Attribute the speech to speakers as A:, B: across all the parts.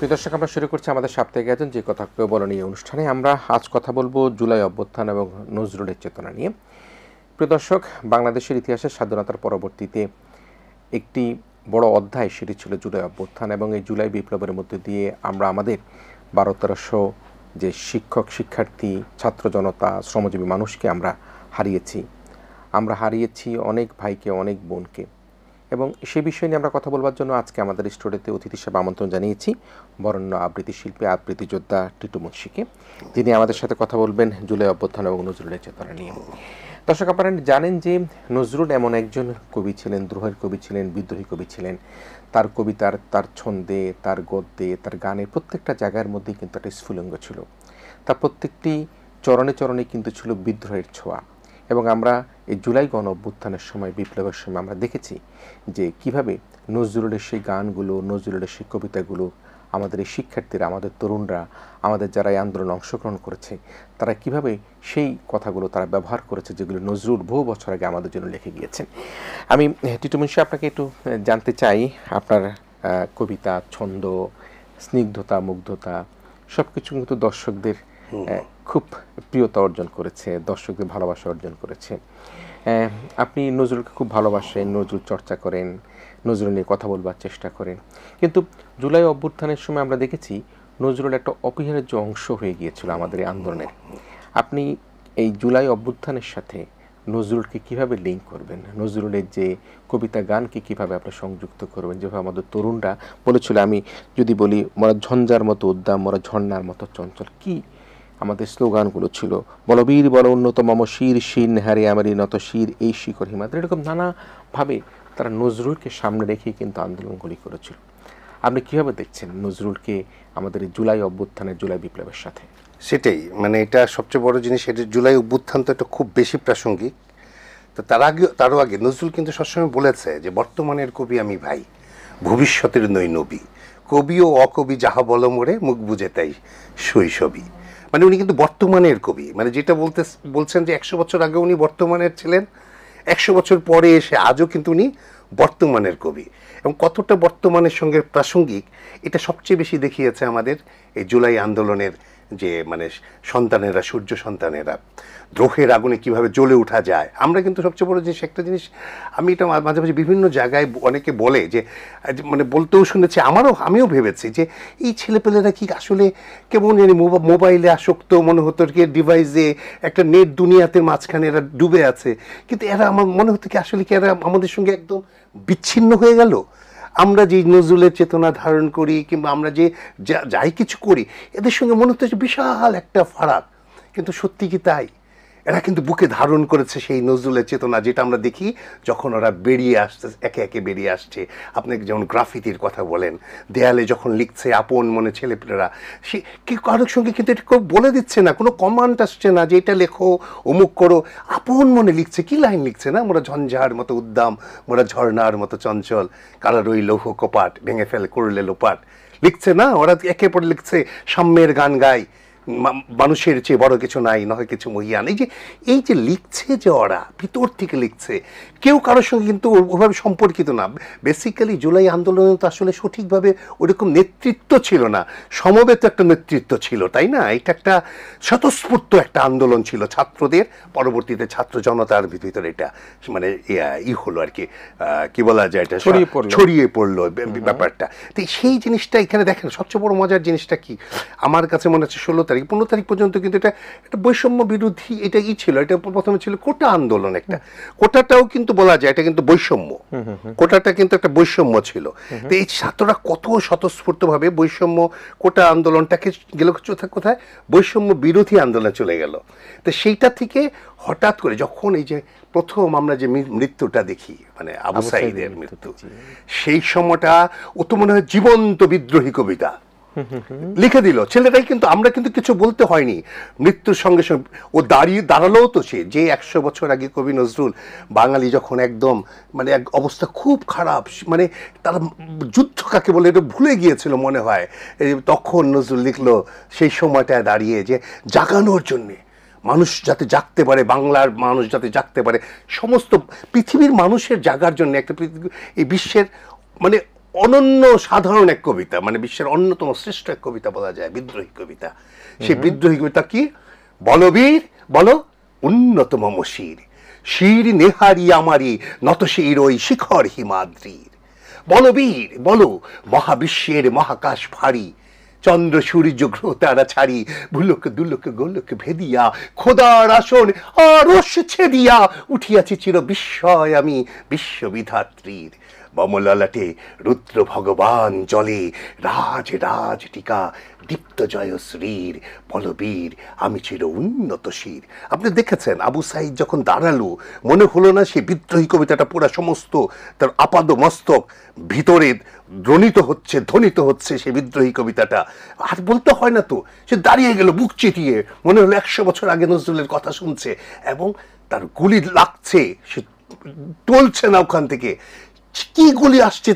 A: প্রিয় দর্শক, আমরা শুরু করছি আমাদের সাপ্তাহিক আয়োজন যে কথা কেউ বলেনি এই অনুষ্ঠানে। আমরা আজ কথা বলবো জুলাই অভ্যুত্থান এবং নজরুলের চেতনা নিয়ে। প্রিয় দর্শক, বাংলাদেশের ইতিহাসে স্বাধীনতার পরবর্তীতে একটি বড় অধ্যায় সেটি ছিল জুলাই অভ্যুত্থান, এবং এই জুলাই বিপ্লবের মধ্যে দিয়ে আমরা আমাদের 1200 যে শিক্ষক, শিক্ষার্থী, ছাত্র জনতা, শ্রমজীবী মানুষকে আমরা হারিয়েছি অনেক ভাইকে, অনেক বোনকে। এবং সে বিষয় নিয়ে আমরা কথা বলবার জন্য আজকে আমাদের স্টুডিওতে অতিথি হিসেবে আমন্ত্রণ জানিয়েছি বরেণ্য আবৃত্তি শিল্পী, আবৃত্তি যোদ্ধা টিটু মুন্সিকে, যিনি আমাদের সাথে কথা বলবেন জুলাই অভ্যুত্থান এবং নজরুলের চেতনা নিয়ে। দর্শক, আপনারা জানেন যে নজরুল এমন একজন কবি ছিলেন, দ্রোহের কবি ছিলেন, বিদ্রোহী কবি ছিলেন। তার কবিতার, তার ছন্দে, তার গদ্যে, তার গানের প্রত্যেকটা জায়গার মধ্যেই কিন্তু একটা স্ফুলিঙ্গ ছিল। তার প্রত্যেকটি চরণে চরণে কিন্তু ছিল বিদ্রোহের ছোঁয়া। এবং আমরা এই জুলাই গণ অভ্যুত্থানের সময়, বিপ্লবের সময় আমরা দেখেছি যে কিভাবে নজরুলের সেই গানগুলো, নজরুলের সেই কবিতাগুলো আমাদের এই শিক্ষার্থীরা, আমাদের তরুণরা, আমাদের যারা এই আন্দোলনে অংশগ্রহণ করেছে, তারা কিভাবে সেই কথাগুলো তারা ব্যবহার করেছে যেগুলো নজরুল বহু বছর আগে আমাদের জন্য লিখে গিয়েছেন। আমি টিটু মুন্সি আপনাকে একটু জানতে চাই, আপনার কবিতা, ছন্দ, স্নিগ্ধতা, মুগ্ধতা সব কিছু কিন্তু দর্শকদের খুব প্রিয়তা অর্জন করেছে, দর্শকদের ভালোবাসা অর্জন করেছে। আপনি নজরুলকে খুব ভালোবাসেন, নজরুল চর্চা করেন, নজরুল নিয়ে কথা বলবার চেষ্টা করেন, কিন্তু জুলাই অভ্যুত্থানের সময় আমরা দেখেছি নজরুল একটা অপরিহার্য অংশ হয়ে গিয়েছিল আমাদের এই আন্দোলনের। আপনি এই জুলাই অভ্যুত্থানের সাথে নজরুলকে কিভাবে লিঙ্ক করবেন? নজরুলের যে কবিতা, গানকে কিভাবে আপনি সংযুক্ত করবেন? যেভাবে আমাদের তরুণরা বলেছিল, আমি যদি বলি, মোরা ঝঞ্ঝার মতো উদ্দাম, মোরা ঝর্ণার মতো চঞ্চল, কি আমাদের স্লোগানগুলো ছিল, বলবীর বল উন্নত মম শির, শির নেহারে আমারই নত শির, এই শিখর হিমাদ্রি। এরকম নানাভাবে তারা নজরুলকে সামনে রেখেই কিন্তু আন্দোলনগুলি করেছিল। আপনি কীভাবে দেখছেন নজরুলকে আমাদের এই জুলাই অভ্যুত্থানের, জুলাই বিপ্লবের সাথে?
B: সেটাই, মানে এটা সবচেয়ে বড় জিনিস। এটা জুলাই অভ্যুত্থান তো এটা খুব বেশি প্রাসঙ্গিক। তো তারও আগে নজরুল কিন্তু সবসময় বলেছে যে বর্তমানের কবি আমি ভাই, ভবিষ্যতের নই নবী, কবি ও অকবি যাহা বল মোরে, মুখ বুঝে তাই শৈশবী। মানে উনি কিন্তু বর্তমানের কবি, মানে যেটা বলছেন যে 100 বছর আগে উনি বর্তমানের ছিলেন, 100 বছর পরে এসে আজও কিন্তু উনি বর্তমানের কবি। এবং কতটা বর্তমানের সঙ্গে প্রাসঙ্গিক এটা সবচেয়ে বেশি দেখিয়েছে আমাদের এই জুলাই আন্দোলনের যে মানে সন্তানেরা, সূর্য সন্তানেরা দ্রোহের আগুনে কিভাবে জ্বলে ওঠা যায়। আমরা কিন্তু সবচেয়ে বড় জিনিস, একটা জিনিস আমি এটা মাঝে মাঝে বিভিন্ন জায়গায় অনেকে বলে যে, মানে বলতেও শুনেছি, আমিও ভেবেছি যে এই ছেলেপেলেরা কি আসলে কেমন জানি মোবাইলে আসক্ত মনে হতো, কি ডিভাইসে একটা নেট দুনিয়াতে মাঝখানে এরা ডুবে আছে। কিন্তু এরা আমার মনে হতো কি আসলে কি এরা আমাদের সঙ্গে একদম বিচ্ছিন্ন হয়ে গেল। আমরা যে নজরুলের চেতনা ধারণ করি কিংবা আমরা যে যাই কিছু করি, এদের সঙ্গে মনে হচ্ছে বিশাল একটা ফারাক। কিন্তু সত্যি কি তাই? এরা কিন্তু বুকে ধারণ করেছে সেই নজরুলের চেতনা, যেটা আমরা দেখি যখন ওরা বেরিয়ে আসছে, একে একে বেরিয়ে আসছে। আপনি যেমন গ্রাফিতির কথা বলেন, দেয়ালে যখন লিখছে আপন মনে ছেলেপেলেরা, সে কি কারোর সঙ্গে কিন্তু এটা কেউ বলে দিচ্ছে না, কোনো কমান্ড আসছে না যে এটা লেখো, অমুক করো, আপন মনে লিখছে। কি লাইন লিখছে না, মোরা ঝঞ্ঝার মতো উদ্দাম, মোরা ঝর্ণার মতো চঞ্চল, কারার ওই লৌহ কপাট ভেঙে ফেল করলে লোপাট। লিখছে না ওরা, একে পরে লিখছে সাম্যের গান গায়, মানুষের চেয়ে বড় কিছু নাই, নয় কিছু মহিয়ান। এই যে লিখছে, যে ওরা ভিতর থেকে লিখছে, কেউ কারোর সঙ্গে কিন্তু ওভাবে সম্পর্কিত না। বেসিক্যালি জুলাই আন্দোলনে তো আসলে সঠিকভাবে ওরকম নেতৃত্ব ছিল না, সমবেত একটা নেতৃত্ব ছিল, তাই না? এটা একটা স্বতঃস্ফূর্ত একটা আন্দোলন ছিল ছাত্রদের, পরবর্তীতে ছাত্র জনতার ভিতরে এটা মানে হলো আর কি, কি বলা যায়, এটা ছড়িয়ে পড়লো ব্যাপারটা। তো সেই জিনিসটা এখানে দেখেন, সবচেয়ে বড় মজার জিনিসটা কি আমার কাছে মনে হচ্ছে, 16 তারিখ 15 তারিখ পর্যন্ত কিন্তু এটা একটা বৈষম্য বিরোধী এটা ছিল। এটা প্রথমে ছিল কোটা আন্দোলন, একটা কোটাটাও কিন্তু বলা যায় এটা কিন্তু বৈষম্য, কোটাটা কিন্তু একটা বৈষম্য ছিল। তো এই ছাত্ররা কত স্বতঃস্ফূর্তভাবে বৈষম্য কোটা আন্দোলনটাকে গেল কোথায়, বৈষম্য বিরোধী আন্দোলনে চলে গেল। তো সেইটা থেকে হঠাৎ করে যখন এই যে প্রথম আমরা যে মৃত্যুটা দেখি, মানে আবু সাঈদের মৃত্যু, সেই সময়টা ও তো মনে হয় জীবন্ত বিদ্রোহী কবিতা লিখে দিল ছেলেটাই। কিন্তু আমরা কিন্তু কিছু বলতে হয়নি, মৃত্যুর সঙ্গে সঙ্গে ও দাঁড়ালোও তো সে যে 100 বছর আগে কবি নজরুল, বাঙালি যখন একদম মানে এক অবস্থা খুব খারাপ, মানে তারা যুদ্ধ কাকে বলে এটা ভুলে গিয়েছিল মনে হয়, তখন নজরুল লিখলো সেই সময়টায় দাঁড়িয়ে যে জাগানোর জন্যে, মানুষ যাতে জাগতে পারে, বাংলার মানুষ যাতে জাগতে পারে, সমস্ত পৃথিবীর মানুষের জাগার জন্য একটা এই বিশ্বের মানে অনন্য সাধারণ এক কবিতা, মানে বিশ্বের অন্যতম শ্রেষ্ঠ এক কবিতা বলা যায়, বিদ্রোহী কবিতা। সেই বিদ্রোহী কবিতা কি? বলবীর বলো উন্নতম শির, শির নেহারি আমারি নত শির ওই শিখর হিমাদ্রির। বলবীর বলো মহাবিশ্বের মহাকাশ ভারী, চন্দ্র সূর্য গ্রহ তারা ছাড়ি, ভুলোক দুলোক গোলোক ভেদিয়া খোদার আসন আরশ ছেদিয়া উঠিয়াছি চির বিস্ময় আমি বিশ্ববিধাত্রীর। বমললাটে রুদ্র ভগবান জলে রাজ রাজ টিকা দীপ্ত জয়শ্রীর। বলবীর আমি চির উন্নত শির। আপনি দেখেছেন আবু সাইদ যখন দাঁড়ালো, মনে হলো না সে বিদ্রোহী কবিতাটা পুরা সমস্ত তার আপাদ মস্তক ভিতরে ধ্বনিত হচ্ছে সে বিদ্রোহী কবিতাটা। আর বলতে হয় না তো, সে দাঁড়িয়ে গেল বুক চিতিয়ে, মনে হলো 100 বছর আগে নজরুলের কথা শুনছে, এবং তার গুলি লাগছে, সে টলছে না ওখান থেকে, কি গুলি আসছে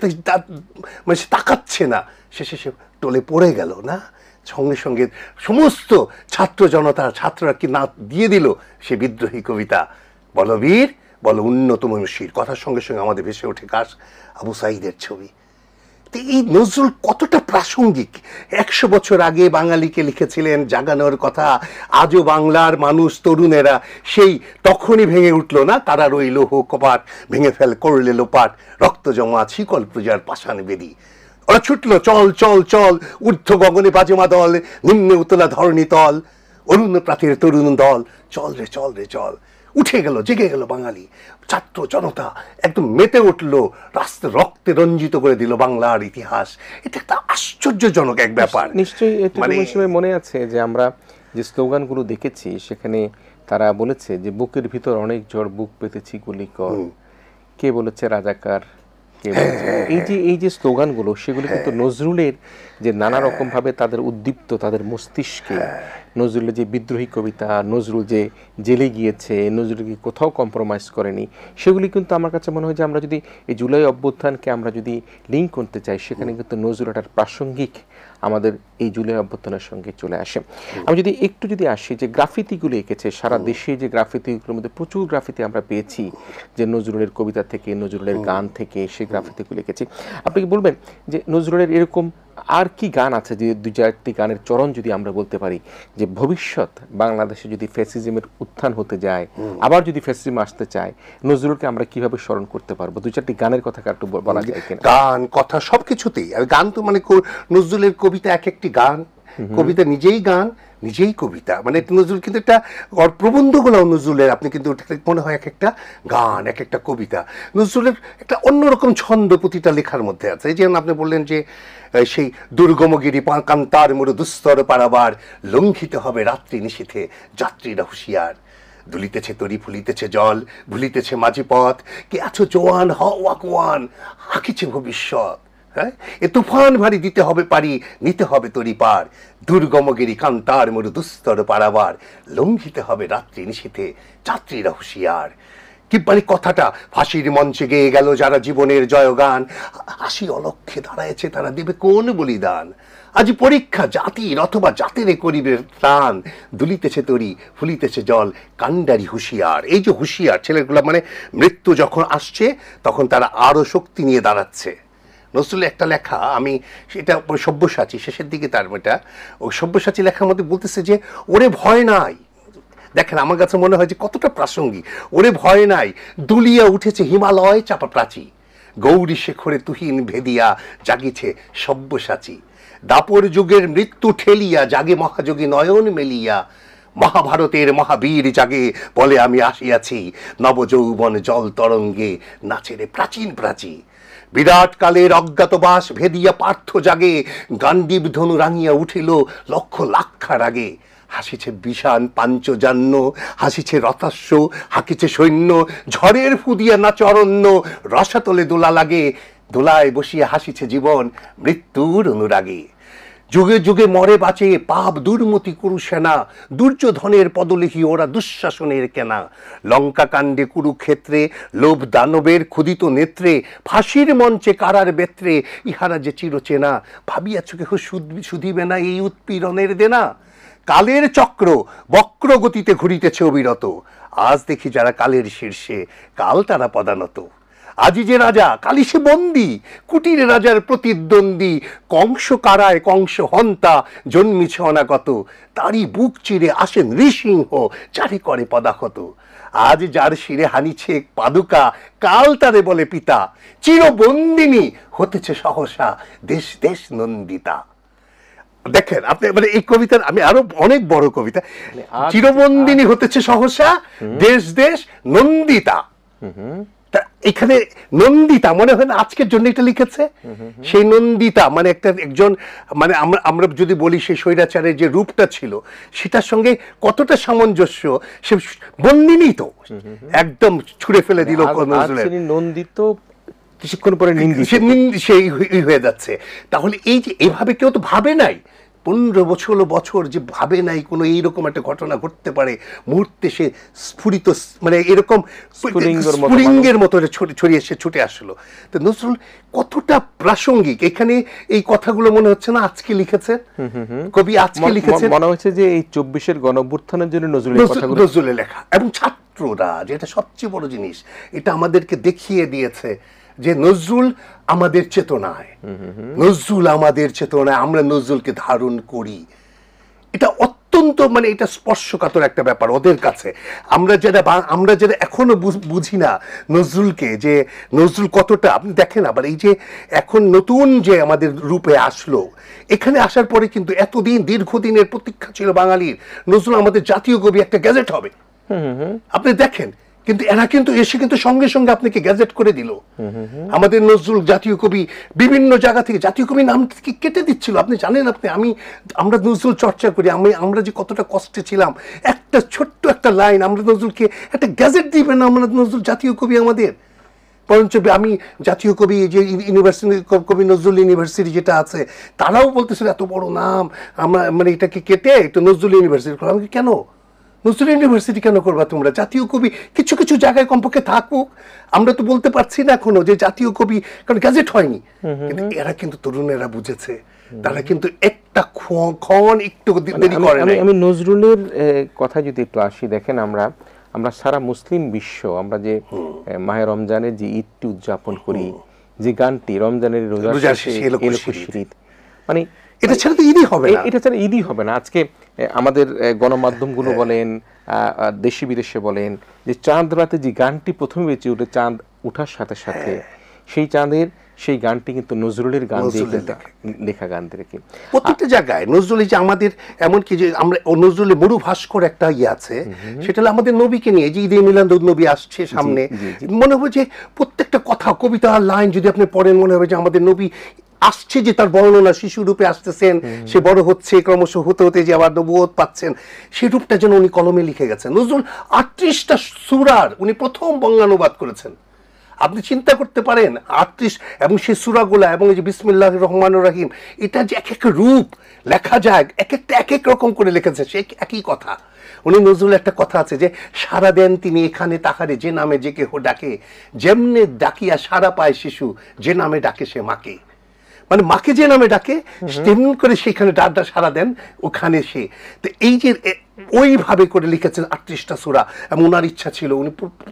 B: মানে সে তাকাচ্ছে না, শেষে সে টলে পড়ে গেল না। সঙ্গে সঙ্গে সমস্ত ছাত্র জনতা, ছাত্ররা কি না দিয়ে দিল সে বিদ্রোহী কবিতা বলবীর বল উন্নতম শির। কথার সঙ্গে সঙ্গে আমাদের ভেসে ওঠে কাশ আবু সাইদের ছবি। তো এই নজরুল কতটা প্রাসঙ্গিক! 100 বছর আগে বাঙালিকে লিখেছিলেন জাগানোর কথা, আজও বাংলার মানুষ তরুণেরা সেই তখনই ভেঙে উঠলো না, তারা রইল কপাট ভেঙে করলে লোপাট, রক্ত জমা শিকল পূজার পাষাণ বেদী। ওরা ছুটলো চল চল চল, ঊর্ধ্ব গগনে বাজেমা দল, নিম্নে উতলা ধরণী তল, অরুণ প্রাতের তরুণ দল, চল রে চল রে চল। উঠে গেল, জেগে গেল বাঙালি, ছাত্র জনতা একদম মেতে উঠলো, রাস্তা রক্তে রঞ্জিত করে দিল বাংলার ইতিহাস। এটা একটা আশ্চর্যজনক এক ব্যাপার।
A: নিশ্চয়ই মনে আছে যে আমরা যে স্লোগানগুলো দেখেছি, সেখানে তারা বলেছে যে বুকের ভিতর অনেক ঝড়, বুক পেতেছি গুলি কর, কে বলেছে রাজাকার, এই যে স্লোগানগুলো, সেগুলো কিন্তু নজরুলের যে নানা রকম ভাবে তাদের উদ্দীপ্ত তাদের মস্তিষ্কে, নজরুলের যে বিদ্রোহী কবিতা, নজরুল যে জেলে গিয়েছে, নজরুল কি কোথাও কম্প্রোমাইজ করেনি, সেগুলি কিন্তু আমার কাছে মনে হয় যে আমরা যদি এই জুলাই অভ্যুত্থানকে আমরা যদি লিঙ্ক করতে চাই, সেখানে কিন্তু নজরুল একটা প্রাসঙ্গিক আমাদের এই জুলাই অভ্যুত্থানের সঙ্গে চলে আসে। আমি যদি একটু আসি যে গ্রাফিতিগুলো এঁকেছে সারা দেশে, যে গ্রাফিতিগুলোর মধ্যে প্রচুর গ্রাফিতি আমরা পেয়েছি, যে নজরুলের কবিতা থেকে, নজরুলের গান থেকে সেই গ্রাফিতিগুলো এঁকেছি। আপনি কি বলবেন যে নজরুলের এরকম আর কি গান আছে, যে 2-4টি গানের চরণ যদি আমরা বলতে পারি, যে ভবিষ্যৎ বাংলাদেশে যদি ফ্যাসিজমের উত্থান হতে যায়, আবার যদি ফ্যাসিজম আসতে চায়, নজরুলকে আমরা কিভাবে স্মরণ করতে পারবো? 2-4টি গানের কথা একটু বলা যায় কিনা?
B: গান, কথা সবকিছুতেই গান তো, মানে নজরুলের কবিতা এক একটি গান, কবিতা নিজেই গান, নিজেই কবিতা। মানে নজরুল কিন্তু একটা প্রবন্ধগুলো নজরুলের, আপনি কিন্তু মনে হয় এক একটা গান, এক একটা কবিতা। নজরুলের একটা অন্যরকম ছন্দ প্রতিটা লেখার মধ্যে আছে। যেমন আপনি বললেন যে সেই দুর্গমগিরি কান্তার মরু দুস্তর পারাবার, লঙ্ঘিত হবে রাত্রি নিশীথে যাত্রীরা হুঁশিয়ার, দুলিতেছে তরি ফুলিতেছে জল, ভুলিতেছে মাঝি পথ, কে আছো জোয়ান ওয়াকওয়ান, আঁকিছে ভবিষ্যৎ। হ্যাঁ, এ তুফান ভারী দিতে হবে পারি, নিতে হবে তরি পার, দুর্গমগিরি কান্তার মরু দুস্তর পারাবার, লঙ্ঘিতে হবে রাত্রি নিশীথে যাত্রীরা হুঁশিয়ার। কি মানে কথাটা, ফাঁসির মঞ্চে গেয়ে গেল যারা জীবনের জয়গান, হাসি অলক্ষে দাঁড়ায়ছে তারা দেবে কোন বলিদান, আজ পরীক্ষা জাতির অথবা জাতিরে করিবে ত্রাণ, দুলিতেছে তরি ফুলিতেছে জল, কান্ডারি হুঁশিয়ার। এই যে হুঁশিয়ার ছেলেগুলো, মানে মৃত্যু যখন আসছে তখন তারা আরো শক্তি নিয়ে দাঁড়াচ্ছে। নজরুলের একটা লেখা, আমি সেটা সব্যসাচী শেষের দিকে, তার মেয়েটা ওই সব্যসাচী লেখার মধ্যে বলতেছে যে ওরে ভয় নাই। দেখেন আমার কাছে মনে হয় যে কতটা প্রাসঙ্গিক। ওরে ভয় নাই, দুলিয়া উঠেছে হিমালয় চাপা প্রাচী, গৌরী শেখরে তুহিন ভেদিয়া জাগিছে সব্যসাচী, দাপর যুগের মৃত্যু ঠেলিয়া জাগে মহাযোগী নয়ন মেলিয়া, মহাভারতের মহাবীর জাগে বলে আমি আসিয়াছি, নবযৌবন জল তরঙ্গে নাচেরে প্রাচীন প্রাচী, বিরাট কালের অজ্ঞাতবাস ভেদিয়া পার্থ জাগে, গান্ডীব ধনু রাঙিয়া উঠিল লক্ষ লাক্ষার আগে, হাসিছে বিষাণ পাঞ্চজান্য, হাসিছে রতাস্য, হাকিছে সৈন্য, ঝড়ের ফুদিয়া নাচ অরণ্য, রসাতলে দোলা লাগে, দোলায় বসিয়া হাসিছে জীবন মৃত্যুর অনুরাগে, যুগে যুগে মরে বাঁচে পাপ দুর্মতি কুরু সেনা, দুর্যোধনের পদলেখী ওরা দুঃশাসনের কেনা, লঙ্কা কাণ্ডে কুরুক্ষেত্রে লোভ দানবের ক্ষুদিত নেত্রে, ফাঁসির মঞ্চে কারার বেত্রে, ইহারা যে চিরচেনা, ভাবিয়াছ কেহ শুধিবে না এই উৎপীড়নের দেনা, কালের চক্র বক্র গতিতে ঘুরিতেছে অবিরত, আজ দেখি যারা কালের শীর্ষে কাল তারা পদানত, আজি যে রাজা কালি সে বন্দী, কুটিরে রাজার প্রতিদ্বন্দ্বী, কংস কারায় কংস হন্তা, জন্মিছে অনাগত, তারই বুক চিরে আসেন নৃসিংহ, চারি করে পদাহত। আজ যার শিরে হানিছে পাদুকা, কাল তারে বলে পিতা, চিরবন্দিনী হতেছে সহসা, দেশ দেশ নন্দিতা। দেখেন আপনি মানে এই কবিতার আমি আরো অনেক বড় কবিতা, চিরবন্দিনী হতেছে সহসা, দেশ দেশ নন্দিতা। তা এখানে নন্দিতা মনে হয় না আজকের জন্য এটা লিখেছে, সেই নন্দিতা মানে একজন মানে আমরা যদি বলি সেই স্বৈরাচারের যে রূপটা ছিল সেটার সঙ্গে কতটা সামঞ্জস্য, সে বন্দিনী তো একদম ছুঁড়ে ফেলে দিল নজরুলের।
A: নন্দিত কিছুক্ষণ পরে
B: সেই হয়ে যাচ্ছে। তাহলে এই যে এভাবে কেউ তো ভাবে নাই, 15 বছর যে ভাবে নাই কোনো এইরকম একটা ঘটনা ঘটতে পারে, মুহূর্তে সে স্ফুরিত মানে এরকম স্ফুলিঙ্গের মতো ছড়িয়ে সে ছুটে আসলো। তো নজরুল কতটা প্রাসঙ্গিক, এখানে এই কথাগুলো মনে হচ্ছে না আজকে লিখেছেন কবি, আজকে লিখেছেন
A: মনে হচ্ছে যে এই 24-এর গণঅভ্যুত্থানের জন্য
B: নজরুলের লেখা। এবং ছাত্ররা, যেটা সবচেয়ে বড় জিনিস, এটা আমাদেরকে দেখিয়ে দিয়েছে যে নজরুল আমাদের চেতনায়, নজরুল আমাদের চেতনায়, আমরা নজরুলকে ধারণ করি। এটা অত্যন্ত মানে এটা স্পর্শকাতর একটা ব্যাপার ওদের কাছে। আমরা যারা এখনো বুঝি না নজরুলকে, যে নজরুল কতটা, আপনি দেখেন আবার এই যে এখন নতুন যে আমাদের রূপে আসলো, এখানে আসার পরে কিন্তু এতদিন দীর্ঘদিনের প্রতীক্ষা ছিল বাঙালির, নজরুল আমাদের জাতীয় কবি, একটা গ্যাজেট হবে। আপনি দেখেন কিন্তু এরা কিন্তু এসে কিন্তু সঙ্গে সঙ্গে আপনাকে গ্যাজেট করে দিল। আমাদের নজরুল জাতীয় কবি বিভিন্ন জায়গা থেকে জাতীয় কবি নাম কেটে দিচ্ছিল। আপনি জানেন, আমরা নজরুল চর্চা করি, আমরা যে কতটা কষ্টে ছিলাম, একটা ছোট্ট একটা লাইন আমরা নজরুলকে একটা গ্যাজেট দিবেন, আমরা নজরুল জাতীয় কবি আমাদের। বরঞ্চ আমি জাতীয় কবি যে ইউনিভার্সিটি, কবি নজরুল ইউনিভার্সিটি যেটা আছে, তারাও বলতেছিল এত বড় নাম আমরা মানে এটাকে কেটে একটু নজরুল ইউনিভার্সিটি করলাম। কেন নজরুল ইউনিভার্সিটি কেন করবা তোমরা? জাতীয় কবি কিছু কিছু জায়গায় কমপক্ষে থাকুক। আমরা তো বলতে পারছি না এখনো যে জাতীয় কবি, কারণ গ্যাজেট হয়নি। কিন্তু এরা কিন্তু তরুণেরা বুঝেছে, তারা কিন্তু একটা ক্ষণ একটু দেরি করে না।
A: আমি নজরুলের কথা যদি একটু আসি, দেখেন আমরা সারা মুসলিম বিশ্ব আমরা যে মাহে রমজানের যে ঈদটি উদযাপন করি, যে গানটি রমজানের রোজা শেষে এলো খুশির, মানে
B: এটা ছাড়া তো ঈদই হবে না,
A: এটা ছাড়া ঈদই হবে না। আজকে আমাদের গণমাধ্যমগুলো বলেন, দেশি বিদেশে বলেন, যে চাঁদ রাতে যে গানটি প্রথমে বেঁচে উঠে, চাঁদ উঠার সাথে সাথে সেই চাঁদের সেই গানটি কিন্তু নজরুলের গান দিয়ে লেখা গান থেকে
B: প্রত্যেকটা জায়গায় নজরুল। যে আমাদের এমনকি যে আমরা নজরুলের মরু ভাস্কর একটা ইয়ে আছে, সেটা হলো আমাদের নবীকে নিয়ে, যে ঈদে মিলাদুন নবী আসছে সামনে, মনে হবে যে প্রত্যেকটা কথা, কবিতা, লাইন যদি আপনি পড়েন, মনে হবে যে আমাদের নবী আসছে, যে তার বর্ণনা শিশু রূপে আসতেছেন, সে বড় হচ্ছে, ক্রমশ হতে হতে যে আবার নবুয়ত পাচ্ছেন, সেই রূপটা যেন উনি কলমে লিখে গেছেন। নজরুল 38টা সূরার উনি প্রথম বঙ্গানুবাদ করেছেন। আপনি চিন্তা করতে পারেন 38, এবং সেই সূরাগুলা, এবং এই যে বিসমিল্লাহির রহমানির রহিম, এটা যে এক এক রূপ লেখা যায়, এক একটা এক এক রকম করে লিখেছে, সে একই কথা। উনি নজরুল একটা কথা আছে যে, সারা দেন তিনি এখানে তাহারে যে নামে যে কেহ ডাকে, যেমনে ডাকিয়া সারা পায় শিশু, যে নামে ডাকে সে মাকে। মানে মাকে যে নামে ডাকে তেমন করে সেখানে ডাকটা সারা দেন ওখানে সে। তো এই যে ওইভাবে করে লিখেছেন 38টা সূরা, এবং ওনার ইচ্ছা ছিল উনি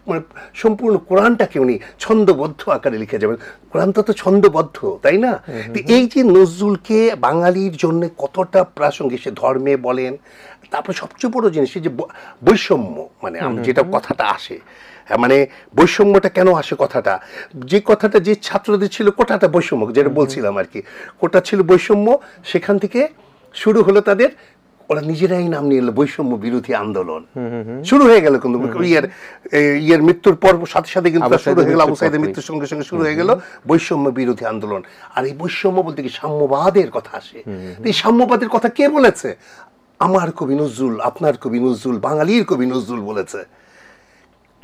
B: মানে সম্পূর্ণ কোরআনটাকে উনি ছন্দবদ্ধ আকারে লিখে যাবেন। কোরআনটা তো ছন্দবদ্ধ, তাই না? তো এই যে নজরুলকে বাঙালির জন্য কতটা প্রাসঙ্গিক, সে ধর্মে বলেন, তারপর সবচেয়ে বড় জিনিস যে বৈষম্য, মানে যেটা কথাটা আসে, মানে বৈষম্যটা কেন আসে কথাটা, যে কথাটা যে ছাত্রদের ছিল কোটাটা বৈষম্য, যেটা বলছিলাম আর কি, কোটা ছিল বৈষম্য, সেখান থেকে শুরু হলো তাদের, ওরা নিজেরাই নাম নিয়ে এলো বৈষম্য বিরোধী আন্দোলন। শুরু হয়ে গেল কিন্তু ইয়ের মৃত্যুর পর সাথে সাথে কিন্তু শুরু হয়ে গেল, আবু সাইদের মৃত্যুর সঙ্গে সঙ্গে শুরু হয়ে গেল বৈষম্য বিরোধী আন্দোলন। আর এই বৈষম্য বলতে কি সাম্যবাদের কথা আসে। এই সাম্যবাদের কথা কে বলেছে? আমার কবি নজরুল, আপনার কবি নজরুল, বাঙালির কবি নজরুল বলেছে।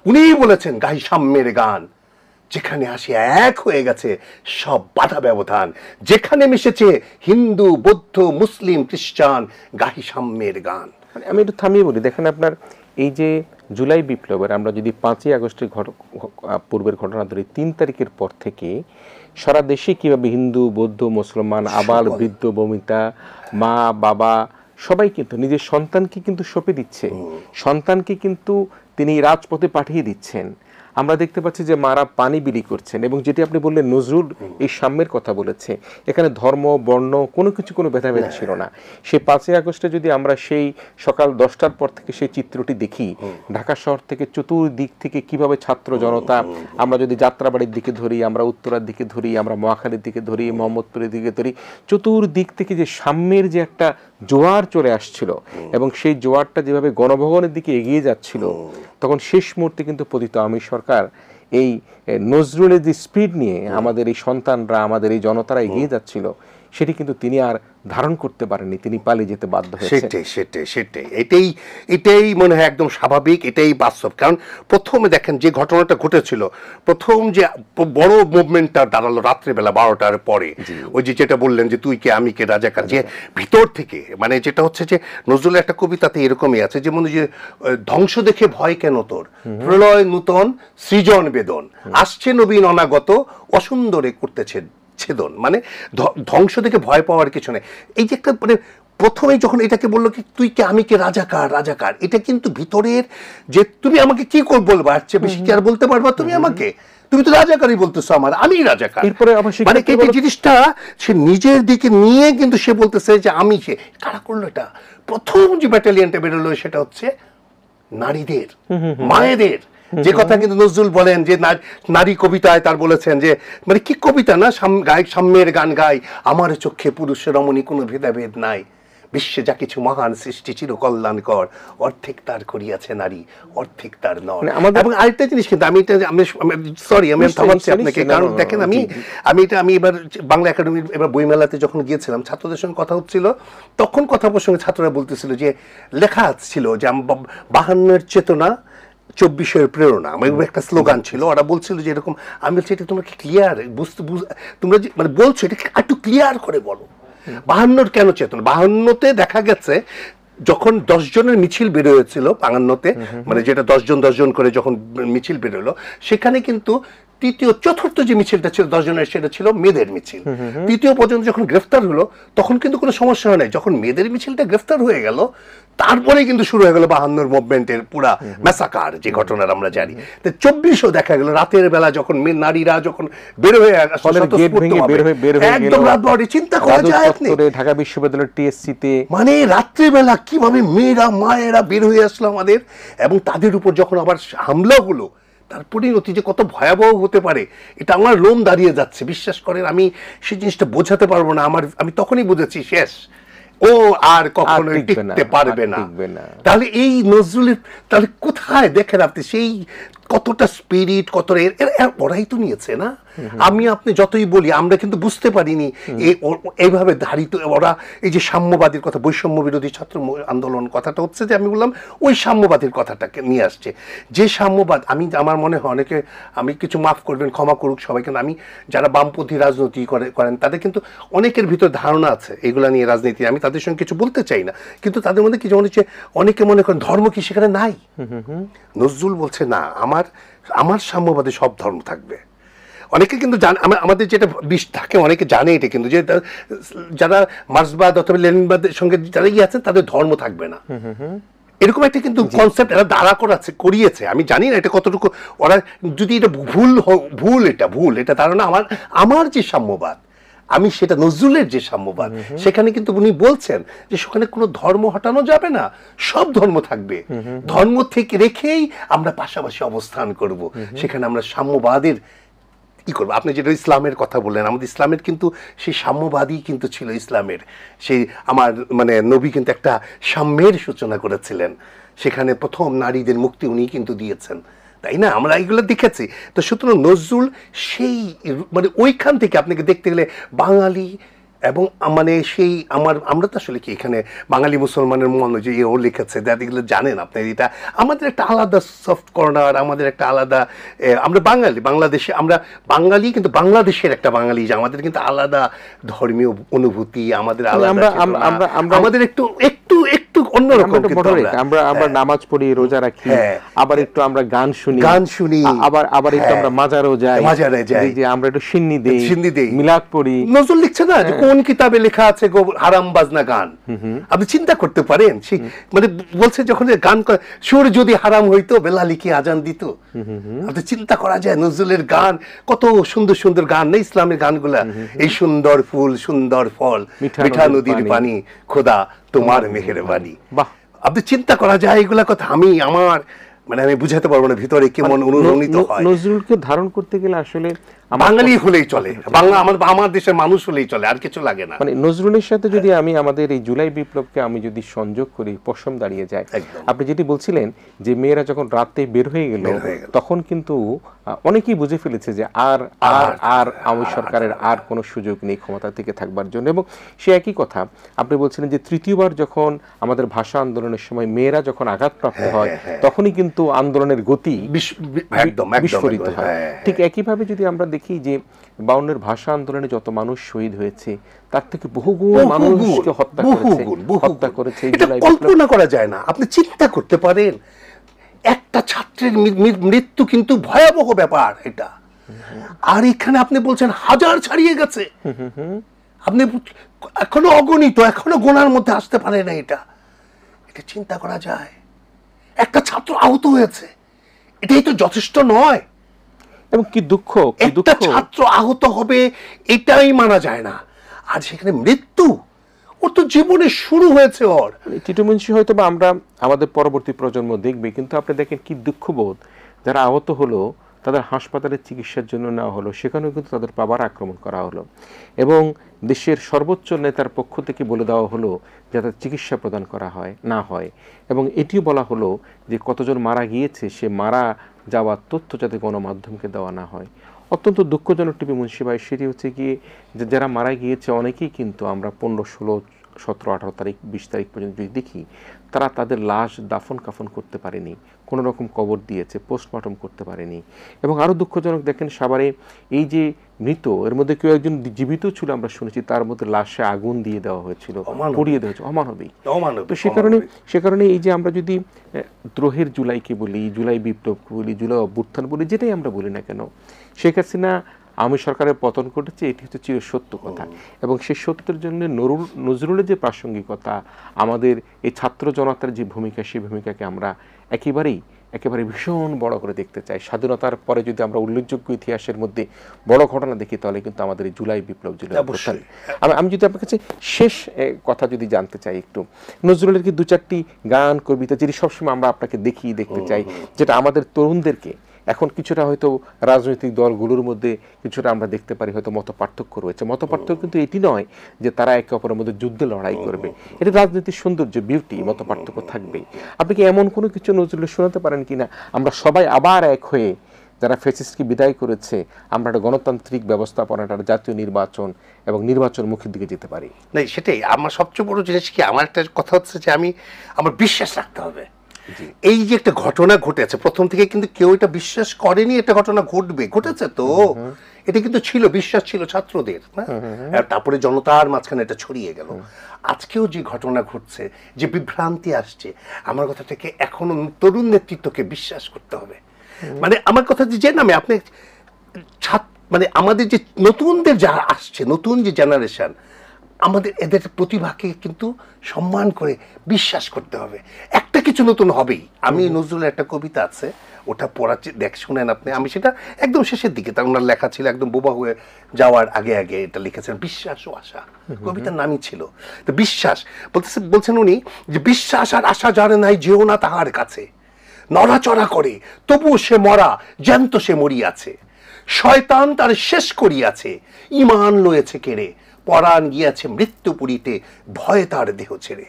B: উনিই বলেছেন, গাই সাম্যের গান, যেখানে আসে এক হয়ে গেছে সব বাধা ব্যবধান, যেখানে মিশেছে হিন্দু, বৌদ্ধ, মুসলিম, খ্রিস্টান, গাহি সাম্যের গান।
A: আমি একটু থামিয়ে বলি, দেখেন আপনার এই যে জুলাই বিপ্লবের, আমরা যদি 5ই আগস্টের পূর্বের ঘটনা ধরি, 3 তারিখের পর থেকে সারা দেশে কিভাবে হিন্দু, বৌদ্ধ, মুসলমান, আবাল, বৃদ্ধ, বনিতা, মা, বাবা সবাই কিন্তু নিজের সন্তানকে কিন্তু সঁপে দিচ্ছে, সন্তানকে কিন্তু তিনি রাজপথে পাঠিয়ে দিচ্ছেন। আমরা দেখতে পাচ্ছি যে মারা পানি বিলি করছেন, এবং যেটি আপনি বললেন নজরুল এই সাম্যের কথা বলেছে, এখানে ধর্ম বর্ণ কোনো কিছু কোনো ভেদাভেদ ছিল না। সেই 5ই আগস্টে যদি আমরা সেই সকাল 10টার পর থেকে সেই চিত্রটি দেখি, ঢাকা শহর থেকে চতুর্দিক থেকে কিভাবে ছাত্র জনতা, আমরা যদি যাত্রাবাড়ির দিকে ধরি, আমরা উত্তরার দিকে ধরি, আমরা মহাখালীর দিকে ধরি, মোহাম্মদপুরের দিকে ধরি, চতুর্দিক থেকে যে সাম্যের যে একটা জোয়ার চলে আসছিল, এবং সেই জোয়ারটা যেভাবে গণভবনের দিকে এগিয়ে যাচ্ছিল, তখন শেষ মুহূর্তে কিন্তু পতিত আওয়ামী সরকার এই নজরুলের যে স্পিড নিয়ে আমাদের এই সন্তানরা, আমাদের এই জনতারা এগিয়ে যাচ্ছিল, সেটি কিন্তু তিনি আর ধারণ করতে পারেননি, তিনি পালিয়ে যেতে বাধ্য হয়েছেন।
B: সেটাই এটাই মনে হয় একদম স্বাভাবিক, এটাই বাস্তব। কারণ প্রথমে দেখেন যে ঘটনাটা ঘটেছিল, প্রথম যে বড় মুভমেন্টটা দাঁড়ালো রাত্রেবেলা 12টার পরে, ওই যে যেটা বললেন যে তুই কে আমি কে রাজাকার, যে ভিতর থেকে মানে যেটা হচ্ছে যে নজরুলের একটা কবিতাতে এরকমই আছে, যেমন যে ধ্বংস দেখে ভয় কেন তোর, প্রলয় নূতন সৃজন বেদন, আসছে নবীন অনাগত অসুন্দরে করতেছে ছেদন। মানে ধ্বংস থেকে ভয় পাওয়ার কিছু নেই। এই যে একটা মানে প্রথমেই যখন এটাকে বললো কি তুই কে আমি কে রাজাকার, এটা কিন্তু ভিতরের যে তুমি আমাকে কি করে বলবা, আর চেয়ে বেশি কি আর বলতে পারবা তুমি আমাকে, তুমি তো রাজাকারই বলতেছো আমার, আমি রাজাকার।
A: এরপরে
B: মানে এই জিনিসটা সে নিজের দিকে নিয়ে কিন্তু সে বলতেছে যে আমি, সে কারা করলো এটা, প্রথম যে ব্যাটালিয়নটা বেরোলো সেটা হচ্ছে নারীদের, মায়েদের, যে কথা কিন্তু নজরুল বলেন যে নারী কবিতায় তার বলেছেন যে মানে কি কবিতা না, গায়ক সাম্যের গান গাই, আমার চোখে পুরুষের রমণী কোনো ভেদাভেদ নাই, বিশ্বে যা কিছু মহান সৃষ্টি চির কল্যাণকর, অর্ধেক তার করিয়াছে নারী, অর্ধেক তার নর। এবং আরেকটা জিনিস কিন্তু আমি সরি আমি থামাচ্ছি আপনাকে, কারণ দেখেন আমি এবার বাংলা একাডেমির এবার বইমেলাতে যখন গিয়েছিলাম, ছাত্রদের সঙ্গে কথা হচ্ছিল, তখন কথা প্রসঙ্গে ছাত্ররা বলতেছিল যে লেখা ছিল যে 52 চেতনা 24 প্রেরণা, আমার একটা স্লোগান ছিল, ওরা বলছিল যে এরকম। আমি বলছি এটা তোমরা কি ক্লিয়ার তোমরা মানে বলছো এটা একটু ক্লিয়ার করে বলো, 52 কেন চেতনা? 52তে দেখা গেছে যখন 10 জনের মিছিল বের হয়েছিল 52তে, মানে যেটা 10 জন করে যখন মিছিল বেরোলো, সেখানে কিন্তু তৃতীয় চতুর্থ যে মিছিলটা ছিল 10 জনের, সেটা ছিল মেয়েদের মিছিল। তৃতীয় পর্যন্ত যখন গ্রেফতার হলো তখন কিন্তু কোনো সমস্যা হয় নাই, যখন মেয়েদের মিছিলটা গ্রেফতার হয়ে গেল তারপরে কিন্তু শুরু হয়ে গেল 52 মুভমেন্টের পুরা ম্যাসাকার, যে ঘটনার আমরা জানি। তো 24ও দেখা গেল রাতের বেলা যখন নারীরা যখন বের হয়ে একদম রাত 12 চিন্তা করা যায় আপনি
A: ঢাকা বিশ্ববিদ্যালয়ের টিএসসি তে,
B: মানে রাত্রিবেলা কিভাবে মেয়েরা মায়েরা বের হয়ে আসলো আমাদের, এবং তাদের উপর যখন আবার হামলা হলো, তার পরিণতি যে কত ভয়াবহ হতে পারে এটা আমার লোম দাঁড়িয়ে যাচ্ছে। বিশ্বাস করেন আমি সেই জিনিসটা বোঝাতে পারবো না, আমি তখনই বুঝেছি শেষ, ও আর কখনো টিকতে পারবে না। তাহলে এই নজরুলের তাহলে কোথায় দেখেন আপনি সেই কতটা স্পিরিট, কতটা ওরাই তো নিয়েছে না। আমি আপনি যতই বলি আমরা কিন্তু বুঝতে পারিনি এইভাবে ধারিত ওরা। এই যে সাম্যবাদীর কথা, বৈষম্য বিরোধী ছাত্র আন্দোলন কথাটা হচ্ছে যে আমি বললাম ওই সাম্যবাদীর কথাটাকে নিয়ে আসছে, যে সাম্যবাদ আমার মনে হয় অনেকে, আমি কিছু মাফ করবেন, ক্ষমা করুক সবাই, কিন্তু আমি যারা বামপন্থী রাজনীতি করেন তাদের কিন্তু অনেকের ভিতর ধারণা আছে এগুলা নিয়ে রাজনীতি, আমি তাদের সঙ্গে কিছু বলতে চাই না, কিন্তু তাদের মধ্যে কি যেমন হচ্ছে অনেকে মনে করেন ধর্ম কি সেখানে নাই। নজরুল বলছে না, আমার সাম্যবাদে সব ধর্ম থাকবে। অনেকে কিন্তু আমাদের যেটা বিষ থাকে, অনেকে জানে এটা কিন্তু, যে যারা মার্ক্সবাদ অথবা লেনিনবাদের সঙ্গে যারা আছেন তাদের ধর্ম থাকবে না, এরকম একটা কিন্তু কনসেপ্ট এরা দাঁড়া করিয়েছে। আমি জানি না এটা কতটুকু ওরা, যদি এটা ভুল এটা ধারণা আমার যে সাম্যবাদ, আমি সেটা নজরুলের যে সাম্যবাদ, সেখানে কিন্তু উনি বলছেন যে সেখানে কোনো ধর্ম হটানো যাবে না, সব ধর্ম থাকবে, ধর্ম থেকে রেখেই আমরা পাশাপাশি অবস্থান করব, সেখানে আমরা সাম্যবাদের কি করবো। আপনি যেটা ইসলামের কথা বললেন, আমাদের ইসলামের কিন্তু সেই সাম্যবাদী কিন্তু ছিল ইসলামের, সেই আমার মানে নবী কিন্তু একটা সাম্যের সূচনা করেছিলেন, সেখানে প্রথম নারীদের মুক্তি উনি কিন্তু দিয়েছেন, তাই না? আমরা এইগুলো দেখেছি। তো সুতরাং নজরুল সেই মানে ওইখান থেকে আপনাকে দেখতে গেলে বাঙালি এবং মানে সেই আমরা তো আসলে কি এখানে বাঙালি মুসলমানের মন যে ও লিখেছে এগুলো জানেন আপনার, এটা আমাদের একটা আলাদা সফট কর্নার, আমাদের একটা আলাদা, আমরা বাংলাদেশে আমরা বাঙালি, কিন্তু বাংলাদেশের একটা বাঙালি, যে আমাদের কিন্তু আলাদা ধর্মীয় অনুভূতি, আমাদের আলাদা আমাদের একটু অন্যরকম।
A: আমরা
B: কিন্তু
A: আমরা নামাজ পড়ি, রোজা রাখি, আবার একটু আমরা গান শুনি, আবার একটু আমরা মাজারে যাই, যে আমরা একটু সিন্নি দেই, মিলাদ পড়ি।
B: নজরুল লিখছে না যে কোন কিতাবে লেখা আছে হারাম বাজনা গান। আপনি চিন্তা করতে পারেন, মানে বলছে যখন গান সুর যদি হারাম হইতো বেলালি কি আজান দিত। আপনি চিন্তা করা যায় নজরুলের গান, কত সুন্দর সুন্দর গান নেই ইসলামের গানগুলা। এই সুন্দর ফুল সুন্দর ফল, মিঠা নদীর পানি, খোদা তোমার মেহেরবানি। আপনি চিন্তা করা যায় এগুলা কথা। আমি বুঝাতে পারবো না ভিতরে কেমন অনুরণিত হয়।
A: নজরুলকে ধারণ করতে গেলে আসলে
B: বাঙালি হলেই চলে, বাংলা আমার দেশের মানুষ হলেই চলে, আর কিছু লাগে না।
A: মানে নজরুলের সাথে যদি আমি আমাদের এই জুলাই বিপ্লবকে আমি যদি সংযোগ করি, পশম দাঁড়িয়ে যায়। আপনি যেটি বলছিলেন যে মেয়েরা যখন রাতে বের হয়ে গেল, তখন কিন্তু অনেকেই বুঝে ফেলেছে যে আর আওয়ামী সরকারের আর কোনো সুযোগ নেই ক্ষমতা থেকে থাকবার জন্য। এবং সে একই কথা আপনি বলছিলেন যে তৃতীয়বার যখন আমাদের ভাষা আন্দোলনের সময় মেয়েরা যখন আঘাতপ্রাপ্ত হয়, তখনই কিন্তু আন্দোলনের গতি বিস্ফোরিত হয়। ঠিক একইভাবে যদি আমরা দেখি যে 52-এর ভাষা আন্দোলনে যত মানুষ শহীদ হয়েছে, তার থেকে বহুগুণ মানুষকে হত্যা করেছে।
B: এটা কল্পনা করা যায় না। আপনি চিন্তা করতে পারেন, একটা ছাত্রের মৃত্যু কিন্তু ভয়াবহ ব্যাপার এটা। আর এখানে আপনি বলছেন হাজার ছাড়িয়ে গেছে, আপনি এখনো অগণিত, এখনো গোনার মধ্যে আসতে পারে না। এটা চিন্তা করা যায়। একটা ছাত্র আহত হয়েছে, এটাই তো যথেষ্ট নয়।
A: এবং কি দুঃখ,
B: একটা ছাত্র আহত হবে এটাই মানা যায় না, আর সেখানে মৃত্যু। ওর তো জীবনে শুরু হয়েছে। ওর
A: টিটু মুন্সি হয়তো বা আমরা আমাদের পরবর্তী প্রজন্ম দেখবে, কিন্তু আপনি দেখেন কি দুঃখবোধ, যারা আহত হলো তাদের হাসপাতালে চিকিৎসার জন্য নেওয়া হলো, সেখানেও কিন্তু তাদের বাবার আক্রমণ করা হলো, এবং দেশের সর্বোচ্চ নেতার পক্ষ থেকে বলে দেওয়া হলো যাতে চিকিৎসা প্রদান করা না হয়। এবং এটিও বলা হলো যে কতজন মারা গিয়েছে সে মারা যাওয়ার তথ্য যাতে গণমাধ্যমকে দেওয়া না হয়। অত্যন্ত দুঃখজনক টিপি মুন্সি ভাই, সেটি হচ্ছে গিয়ে যে যারা মারা গিয়েছে অনেকেই কিন্তু আমরা 15, 16, 17, 18 তারিখ, 20 তারিখ পর্যন্ত যদি দেখি, তারা তাদের লাশ দাফন কাফন করতে পারেনি, কোনো রকম কবর দিয়েছে, পোস্টমর্টম করতে পারেনি। এবং আরও দুঃখজনক দেখেন সাভারে এই যে মৃত, এর মধ্যে কেউ একজন জীবিত ছিল আমরা শুনেছি, তার মধ্যে লাশে আগুন দিয়ে দেওয়া হয়েছিল, পুড়িয়ে দেওয়া হয়েছিল, অমানবিক। তো সে কারণে এই যে আমরা যদি দ্রোহের জুলাইকে বলি, জুলাই বিপ্লবকে বলি, জুলাই অভ্যুত্থান বলি, যেটাই আমরা বলি না কেন, শেখ হাসিনা আওয়ামী সরকারের পতন ঘটেছে, এটি হচ্ছে চির সত্য কথা। এবং সেই সত্যের জন্য নজরুলের যে প্রাসঙ্গিকতা, আমাদের এই ছাত্র জনতার যে ভূমিকা, সেই ভূমিকাকে আমরা একেবারে ভীষণ বড় করে দেখতে চাই। স্বাধীনতার পরে যদি আমরা উল্লেখযোগ্য ইতিহাসের মধ্যে বড় ঘটনা দেখি, তাহলে কিন্তু আমাদের এই জুলাই বিপ্লব, জুলাই অভ্যুত্থান। আমি যদি আপনার কাছে শেষ কথা যদি জানতে চাই একটু, নজরুলের কি 2-4টি গান, কবিতা যেটি সবসময় আমরা আপনাকে দেখতে চাই, যেটা আমাদের তরুণদেরকে এখন কিছুটা হয়তো রাজনৈতিক দলগুলোর মধ্যে কিছুটা আমরা দেখতে পারি হয়তো মত পার্থক্য রয়েছে। মত পার্থক্য কিন্তু এটি নয় যে তারা একে অপরের মধ্যে যুদ্ধে লড়াই করবে, এটা রাজনীতির সৌন্দর্য, বিউটি, মত পার্থক্য থাকবেই। আপনি কি এমন কোনো কিছু নজরুলের শোনাতে পারেন কিনা, আমরা সবাই আবার এক হয়ে যারা ফ্যাসিস্টকে বিদায় করেছে, আমরা একটা গণতান্ত্রিক ব্যবস্থাপনা, একটা জাতীয় নির্বাচন এবং নির্বাচন মুখের দিকে যেতে পারি?
B: না, সেটাই আমার সবচেয়ে বড় জিনিস কি, আমার একটা কথা হচ্ছে যে আমার বিশ্বাস রাখতে হবে। এই যে একটা ঘটনা ঘটেছে, প্রথম থেকে কিন্তু কেউ এটা বিশ্বাস করেনি এটা ঘটনা ঘটেছে। তো এটা কিন্তু বিশ্বাস ছিল ছাত্রদের, তারপরে জনতার মাঝখানে এটা ছড়িয়ে গেল। আজকেও যে ঘটনা ঘটছে, যে বিভ্রান্তি আসছে, আমার কথা থেকে এখনো তরুণ নেতৃত্বকে বিশ্বাস করতে হবে। মানে আমার কথা যে নামে আপনি মানে আমাদের যে নতুনদের যারা আসছে, নতুন যে জেনারেশন, আমাদের এদের প্রতিভাকে কিন্তু সম্মান করে বিশ্বাস করতে হবে, একটা কিছু নতুন হবেই। আমি নজরুলের একটা কবিতা আছে, ওটা পড়াচ্ছি, শুনেন আপনি। আমি সেটা একদম শেষের দিকে, তার ওনার লেখা ছিল একদম বোবা হয়ে যাওয়ার আগে এটা লিখেছেন, বিশ্বাস ও আশা, কবিতার নামই ছিল। তো বিশ্বাস বলছেন উনি যে বিশ্বাস আর আশা যারে নাই, যেও না তাহার কাছে, নড়াচড়া করে তবুও সে মরা, জ্যান্ত সে মরিয়াছে, শয়তান তার শেষ করিয়াছে, ইমান লয়েছে কেড়ে, পরাণ গিয়াছে মৃত্যু পুরীতে, ভয়ে তার দেহ ছেড়ে।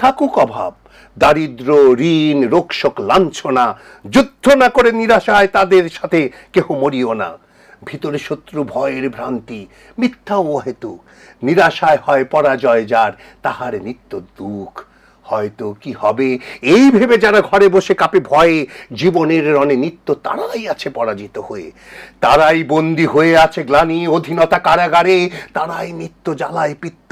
B: থাকুক অভাব, দারিদ্র, ঋণ, রোগশোক, লাঞ্ছনা, যুদ্ধ না করে নিরাশায় তাদের সাথে কেহ মরিও না। ভিতরে শত্রু ভয়ের ভ্রান্তি, মিথ্যা ও হেতু, নিরাশায় হয় পরাজয় যার, তাহার নিত্য দুঃখ। হয়তো কি হবে এই ভেবে যারা ঘরে বসে কাঁপে ভয়ে, জীবনের রণে নিত্য তারাই আছে পরাজিত হয়ে, তারাই বন্দী হয়ে আছে গ্লানি অধীনতা কারাগারে, তারাই নিত্য জ্বালায় পিত্ত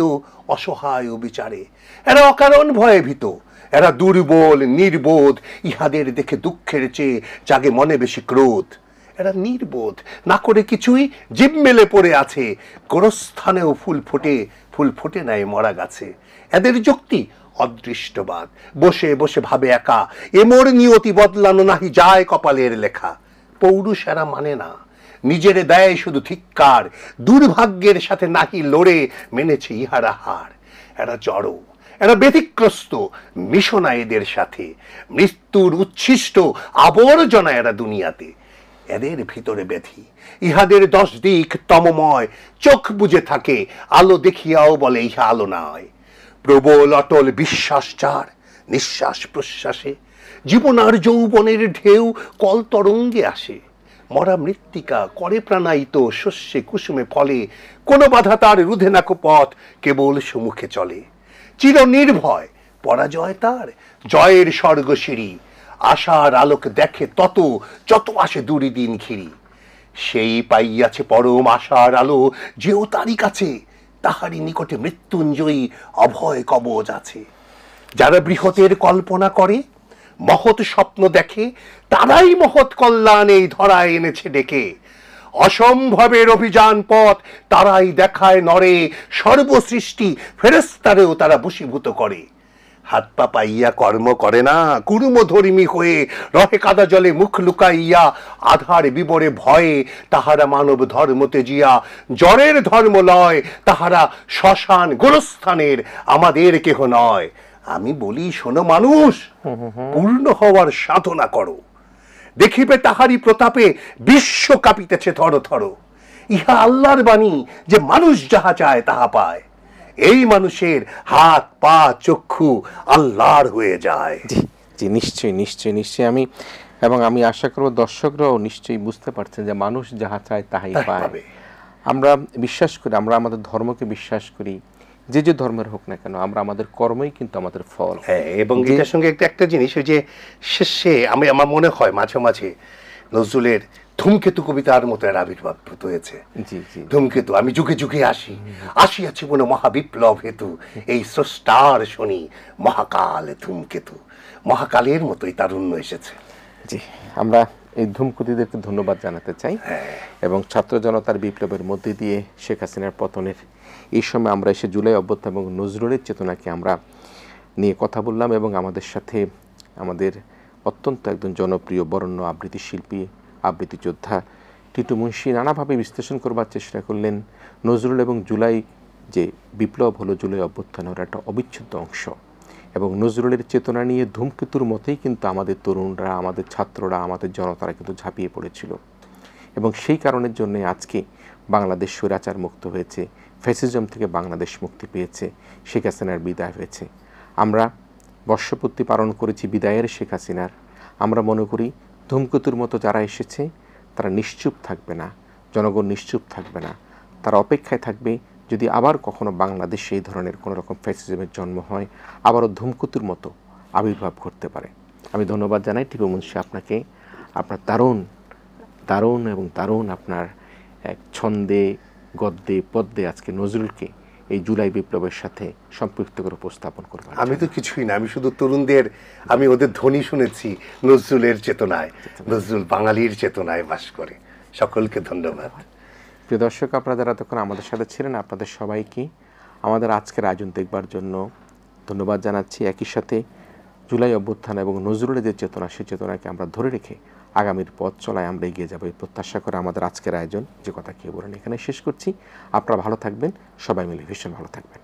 B: অসহায় ও বিচারে। এরা অকারণ ভয়ে ভীত, এরা দুর্বল নির্বোধ, ইহাদের দেখে দুঃখের চেয়ে জাগে মনে বেশি ক্রোধ। এরা নির্বোধ, না করে কিছুই, জিভ মেলে পড়ে আছে, গোরস্থানেও ফুল ফোটে নাই মরা গাছে। এদের যুক্তি অদৃষ্টবাদ, বসে বসে ভাবে একা, এমর নিয়তি বদলানো নাহি যায় কপালের লেখা। পৌরুষ এরা মানে না, নিজেরে দেয় শুধু ধিক্কার, দুর্ভাগ্যের সাথে নাহি লড়ে মেনেছে ইহারা হার। এরা জড়, এরা ব্যতিগ্রস্ত, মিশনা এদের সাথে, মৃত্যুর উচ্ছিষ্ট আবর্জনা এরা দুনিয়াতে। এদের ভিতরে ব্যাধি, ইহাদের 10 দিক তমময়, চোখ বুজে থাকে, আলো দেখিয়াও বলে ইহা আলো নয়। প্রবল অটল বিশ্বাস যার, নিঃশ্বাস প্রশ্বাসে জীবনার যৌবনের ঢেউ কল তরঙ্গে আসে। মরা মৃত্তিকা করে প্রাণায়িত, শস্যে কুসুমে ফলে, কোনো বাধা তার রুধে নাকো পথ, কেবল সম্মুখে চলে। চির নির্ভয়, পরাজয় তার জয়ের স্বর্গসিঁড়ি, আশার আলোক দেখে তত যত আসে দুরি দিন ঘিরি। সেই পাইয়াছে পরম আশার আলো, যেও তারই কাছে, তাহারই নিকটে মৃত্যুঞ্জয়ী অভয় কবচ আছে। যারা বৃহতের কল্পনা করে, মহৎ স্বপ্ন দেখে, তারাই মহৎ কল্যাণ এই ধরায় এনেছে ডেকে। অসম্ভবের অভিযান পথ তারাই দেখায় নরে, সর্বসৃষ্টি ফেরেশতারেও তারা বশীভূত করে। হাত পা পাইয়া কর্ম করে না, কুর্মধর্মী হয়ে রহে কাদা জলে মুখ লুকাইয়া, আধার বিবরে ভয়ে তাহারা মানব ধর্ম তেজিয়া, জড়ের ধর্ম লয় তাহারা শ্মশান গোরস্থানের, আমাদের কেহ নয়। আমি বলি শোনো মানুষ, পূর্ণ হওয়ার সাধনা করো, দেখিবে তাহারি প্রতাপে বিশ্ব কাঁপিতেছে থর থর। ইহা আল্লাহর বাণী যে মানুষ যাহা চায় তাহা পায়। এই মানুষের হাত পা চক্ষু আল্লাহর হয়ে যায়।
A: জি, নিশ্চয়ই নিশ্চয়ই নিশ্চয়ই। আমি আশা করব দর্শকরাও নিশ্চয়ই বুঝতে পারছেন যে মানুষ যাহা চায় তাহাই পায়। আমরা বিশ্বাস করি, আমরা আমাদের ধর্মকে বিশ্বাস করি, যে যে ধর্মের হোক না কেন, আমরা আমাদের কর্মই কিন্তু আমাদের ফল।
B: হ্যাঁ, এবং এটার সঙ্গে একটা জিনিস, ওই যে শেষে আমার মনে হয় মাঝে মাঝে নজরুলের ধূমকেতু কবিতার মতো এর আবির্ভাব হয়েছে। ধূমকেতু, আমি যুগে যুগে আসিয়াছি মনে মহাবিপ্লব হেতু, এই স্রষ্টার শনি মহাকাল ধূমকেতু। মহাকালের মতোই তারুণ্য এসেছে।
A: জি, আমরা এই ধূমকেতুদেরকে ধন্যবাদ জানাতে চাই। এবং ছাত্র জনতার বিপ্লবের মধ্যে দিয়ে শেখ হাসিনার পতনের এই সময় আমরা এসে জুলাই অভ্যুত্থান এবং নজরুলের চেতনাকে আমরা নিয়ে কথা বললাম, এবং আমাদের সাথে আমাদের অত্যন্ত একজন জনপ্রিয় বরেণ্য আবৃত্তি শিল্পী, আবৃত্তি যোদ্ধা টিটু মুন্সী নানাভাবে বিশ্লেষণ করবার চেষ্টা করলেন। নজরুল এবং জুলাই যে বিপ্লব হলো, জুলাই অভ্যুত্থানের একটা অবিচ্ছেদ্য অংশ, এবং নজরুলের চেতনা নিয়ে ধূমকেতুর মতোই কিন্তু আমাদের তরুণরা, আমাদের ছাত্ররা, আমাদের জনতারা কিন্তু ঝাঁপিয়ে পড়েছিল। এবং সেই কারণের জন্য আজকে বাংলাদেশ স্বৈরাচার মুক্ত হয়েছে, ফ্যাসিজম থেকে বাংলাদেশ মুক্তি পেয়েছে, শেখ হাসিনার বিদায় হয়েছে। আমরা বর্ষপূর্তি পালন করেছি বিদায়ের শেখ হাসিনার। আমরা মনে করি ধূমকেতুর মতো যারা এসেছে তারা নিশ্চুপ থাকবে না, জনগণ নিশ্চুপ থাকবে না, তারা অপেক্ষায় থাকবে যদি আবার কখনো বাংলাদেশে এই ধরনের কোনো রকম ফ্যাসিজমের জন্ম হয়, আবারও ধূমকেতুর মতো আবির্ভাব ঘটতে পারে। আমি ধন্যবাদ জানাই টিপু মুন্সী আপনাকে, আপনার দারুণ এবং দারুণ আপনার এক ছন্দে গদ্যে পদ্যে আজকে নজরুলকে এই জুলাই বিপ্লবের সাথে সম্পৃক্ত করে উপস্থাপন করবেন।
B: আমি তো কিছুই না, আমি শুধু তরুণদের, আমি ওদের ধ্বনি শুনেছি নজরুলের চেতনায়, নজরুল বাঙালির চেতনায় বাস করে। সকলকে ধন্যবাদ।
A: প্রিয় দর্শক, আপনারা যারা তখন আমাদের সাথে ছিলেন, আপনাদের সবাইকে আমাদের আজকের আয়োজন দেখবার জন্য ধন্যবাদ জানাচ্ছি। একই সাথে জুলাই অভ্যুত্থান এবং নজরুলের যে চেতনা, সেই চেতনাকে আমরা ধরে রেখে আগামীর পথ চলায় আমরা এগিয়ে যাবো এই প্রত্যাশা করে আমাদের আজকের আয়োজন যে কথা কেউ বলেন এখানে শেষ করছি। আপনারা ভালো থাকবেন, সবাই মিলে ভীষণ ভালো থাকবেন।